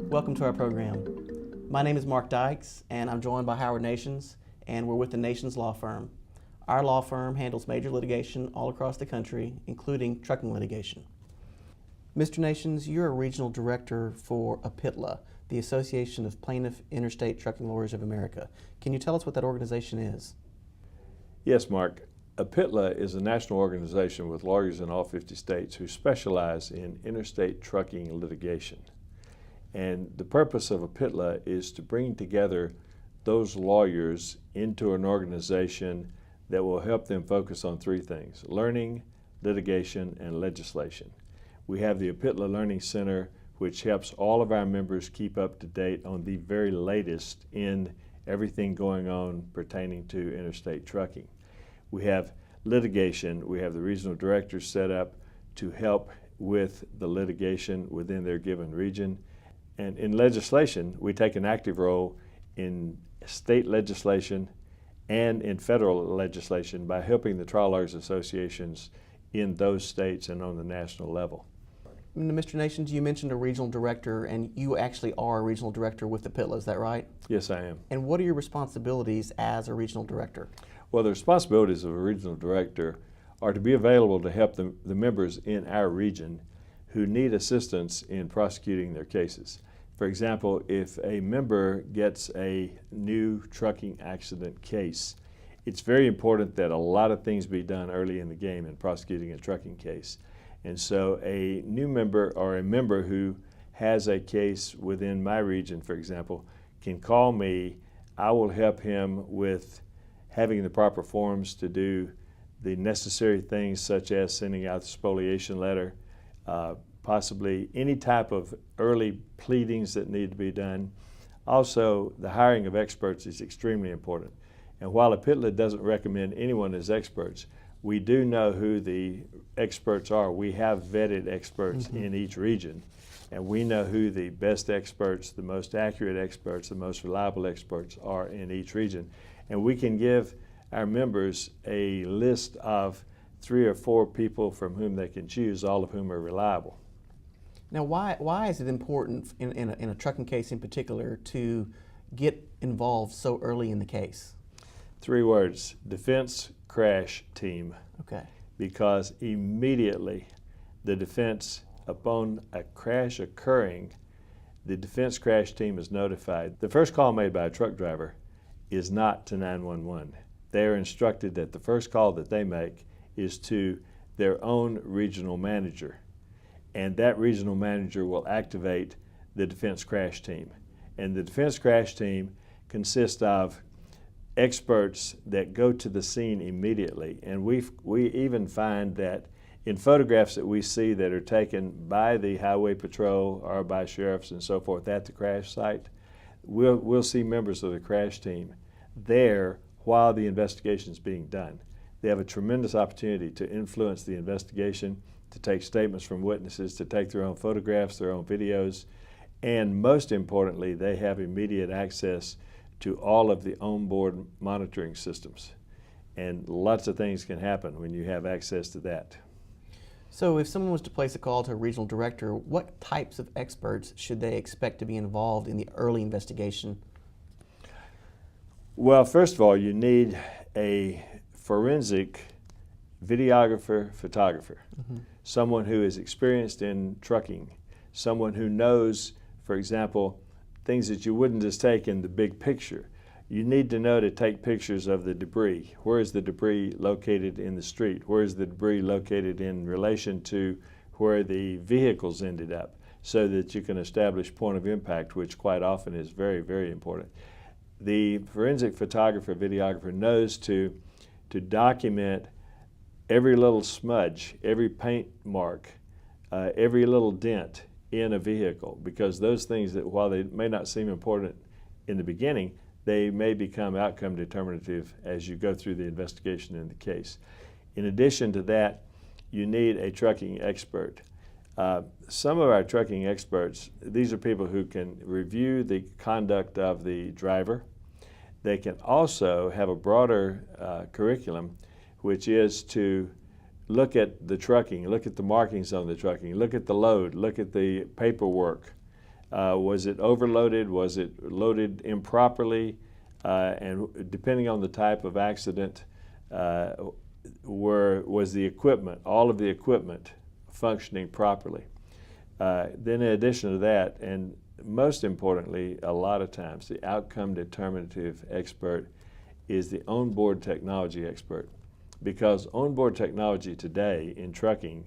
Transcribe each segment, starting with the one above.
Welcome to our program. My name is Mark Dykes, and I'm joined by Howard Nations, and we're with the Nations Law Firm. Our law firm handles major litigation all across the country, including trucking litigation. Mr. Nations, you're a regional director for APITLA, the Association of Plaintiff Interstate Trucking Lawyers of America. Can you tell us what that organization is? Yes, Mark. APITLA is a national organization with lawyers in all 50 states who specialize in interstate trucking litigation. And the purpose of APITLA is to bring together those lawyers into an organization that will help them focus on three things: learning, litigation, and legislation. We have the APITLA Learning Center, which helps all of our members keep up to date on the very latest in everything going on pertaining to interstate trucking. We have litigation. We have the regional directors set up to help with the litigation within their given region. And in legislation, we take an active role in state legislation and in federal legislation by helping the trial lawyers associations in those states and on the national level. Mr. Nations, you mentioned a regional director, and you actually are a regional director with APITLA, is that right? Yes, I am. And what are your responsibilities as a regional director? Well, the responsibilities of a regional director are to be available to help the members in our region who need assistance in prosecuting their cases. For example, if a member gets a new trucking accident case, it's very important that a lot of things be done early in the game in prosecuting a trucking case. And so a new member or a member who has a case within my region, for example, can call me. I will help him with having the proper forms to do the necessary things, such as sending out the spoliation letter, possibly any type of early pleadings that need to be done. Also, the hiring of experts is extremely important. And while APITLA doesn't recommend anyone as experts, we do know who the experts are. We have vetted experts in each region, and we know who the best experts, the most accurate experts, the most reliable experts are in each region. And we can give our members a list of 3 or 4 people from whom they can choose, all of whom are reliable. Now, why is it important in a trucking case in particular to get involved so early in the case? 3 words: defense crash team. Okay. Because immediately the defense, upon a crash occurring, the defense crash team is notified. The first call made by a truck driver is not to 911. They are instructed that the first call that they make is to their own regional manager, and that regional manager will activate the defense crash team. And the defense crash team consists of experts that go to the scene immediately. And we even find that in photographs that we see that are taken by the highway patrol or by sheriffs and so forth at the crash site, we'll see members of the crash team there while the investigation is being done. They have a tremendous opportunity to influence the investigation, to take statements from witnesses, to take their own photographs, their own videos, and most importantly, they have immediate access to all of the onboard monitoring systems. And lots of things can happen when you have access to that. So if someone was to place a call to a regional director, what types of experts should they expect to be involved in the early investigation? Well, first of all, you need a forensic videographer, photographer, someone who is experienced in trucking, someone who knows, for example, things that you wouldn't just take in the big picture. You need to know to take pictures of the debris. Where is the debris located in the street? Where is the debris located in relation to where the vehicles ended up, so that you can establish point of impact, which quite often is very, very important. The forensic photographer, videographer knows to document every little smudge, every paint mark, every little dent in a vehicle, because those things that, while they may not seem important in the beginning, they may become outcome determinative as you go through the investigation in the case. In addition to that, you need a trucking expert. Some of our trucking experts, these are people who can review the conduct of the driver. They can also have a broader curriculum, which is to look at the trucking, look at the markings on the trucking, look at the load, look at the paperwork, Was it overloaded? Was it loaded improperly? And depending on the type of accident, was the equipment, all of the equipment, functioning properly? Then in addition to that, and most importantly, a lot of times, the outcome determinative expert is the onboard technology expert, because onboard technology today in trucking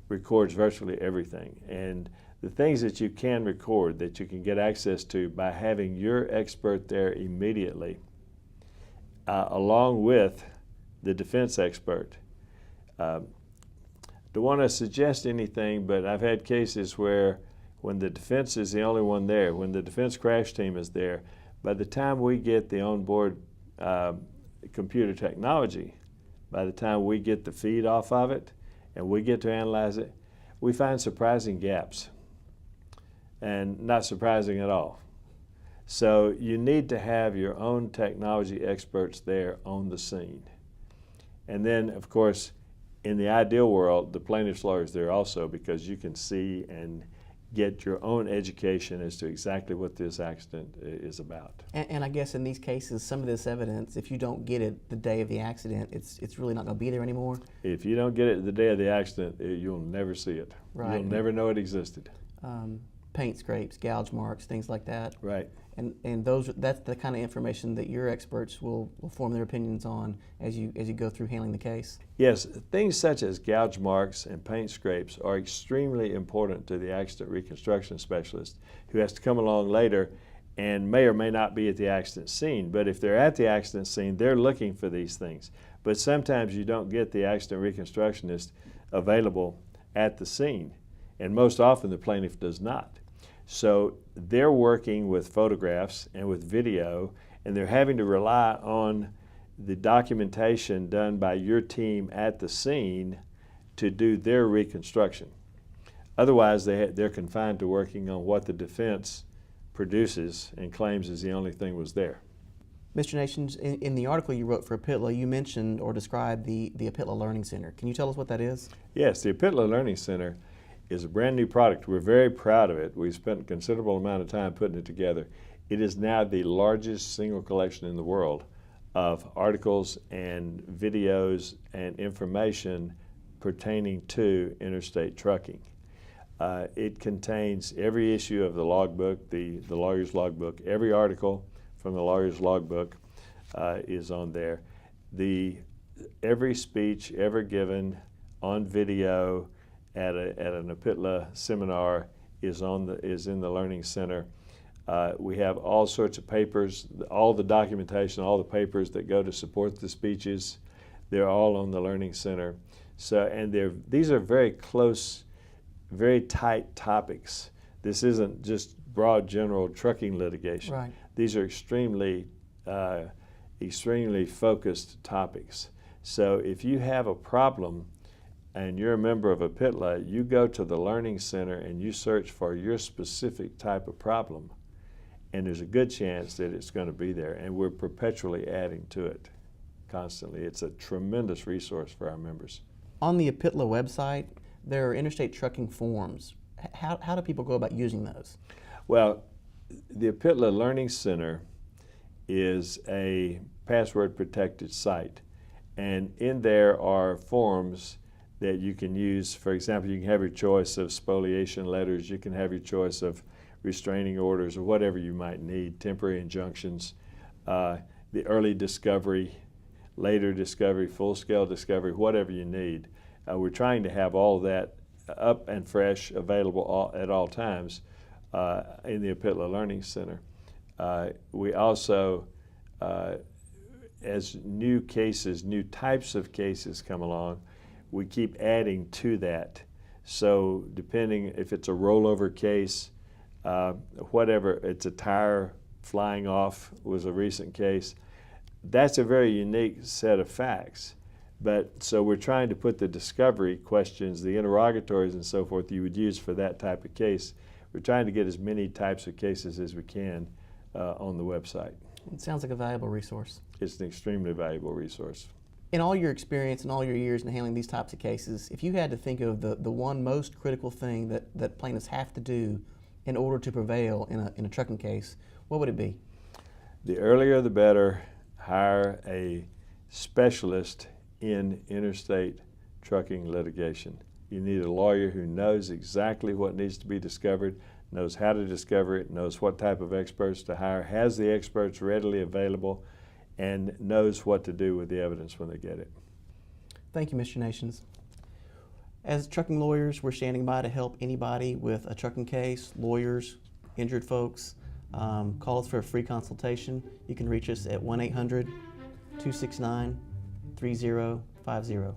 records virtually everything. And the things that you can record, that you can get access to by having your expert there immediately, along with the defense expert. Don't want to suggest anything, but I've had cases where when the defense is the only one there, when the defense crash team is there, by the time we get the onboard computer technology, by the time we get the feed off of it and we get to analyze it, we find surprising gaps, and not surprising at all. So you need to have your own technology experts there on the scene. And then, of course, in the ideal world, the plaintiff's lawyer is there also, because you can see and get your own education as to exactly what this accident is about. And I guess in these cases, some of this evidence, if you don't get it the day of the accident, it's really not going to be there anymore? If you don't get it the day of the accident, you'll never see it. Right. You'll never know it existed. Paint scrapes, gouge marks, things like that. Right. And that's the kind of information that your experts will form their opinions on as you go through handling the case. Yes, things such as gouge marks and paint scrapes are extremely important to the accident reconstruction specialist, who has to come along later and may or may not be at the accident scene. But if they're at the accident scene, they're looking for these things. But sometimes you don't get the accident reconstructionist available at the scene, and most often the plaintiff does not. So they're working with photographs and with video, and they're having to rely on the documentation done by your team at the scene to do their reconstruction. Otherwise, they're confined to working on what the defense produces and claims is the only thing was there. Mr. Nations, in the article you wrote for APITLA, you mentioned or described the APITLA Learning Center. Can you tell us what that is? Yes, the APITLA Learning Center is a brand new product. We're very proud of it. We've spent a considerable amount of time putting it together. It is now the largest single collection in the world of articles and videos and information pertaining to interstate trucking. It contains every issue of the logbook, the lawyer's logbook. Every article from the lawyer's logbook is on there. Every speech ever given on video at an APITLA seminar is in the Learning Center. We have all sorts of papers, all the documentation, all the papers that go to support the speeches. They're all on the Learning Center. So, and these are very close, very tight topics. This isn't just broad general trucking litigation. Right. These are extremely focused topics. So if you have a problem and you're a member of APITLA, you go to the Learning Center and you search for your specific type of problem, and there's a good chance that it's going to be there, and we're perpetually adding to it constantly. It's a tremendous resource for our members. On the APITLA website, there are interstate trucking forms. How do people go about using those? Well, the APITLA Learning Center is a password protected site, and in there are forms that you can use. For example, you can have your choice of spoliation letters, you can have your choice of restraining orders or whatever you might need, temporary injunctions, the early discovery, later discovery, full-scale discovery, whatever you need. We're trying to have all that up and fresh, available at all times in the APITLA Learning Center. We also, as new cases, new types of cases come along, we keep adding to that. So depending if it's a rollover case, whatever, it's a tire flying off was a recent case, that's a very unique set of facts. But so we're trying to put the discovery questions, the interrogatories and so forth you would use for that type of case. We're trying to get as many types of cases as we can on the website. It sounds like a valuable resource. It's an extremely valuable resource. In all your experience and all your years in handling these types of cases, if you had to think of the one most critical thing that plaintiffs have to do in order to prevail in a trucking case, what would it be? The earlier the better. Hire a specialist in interstate trucking litigation. You need a lawyer who knows exactly what needs to be discovered, knows how to discover it, knows what type of experts to hire, has the experts readily available, and knows what to do with the evidence when they get it. Thank you, Mr. Nations. As trucking lawyers, we're standing by to help anybody with a trucking case, lawyers, injured folks. Call us for a free consultation. You can reach us at 1-800-269-3050.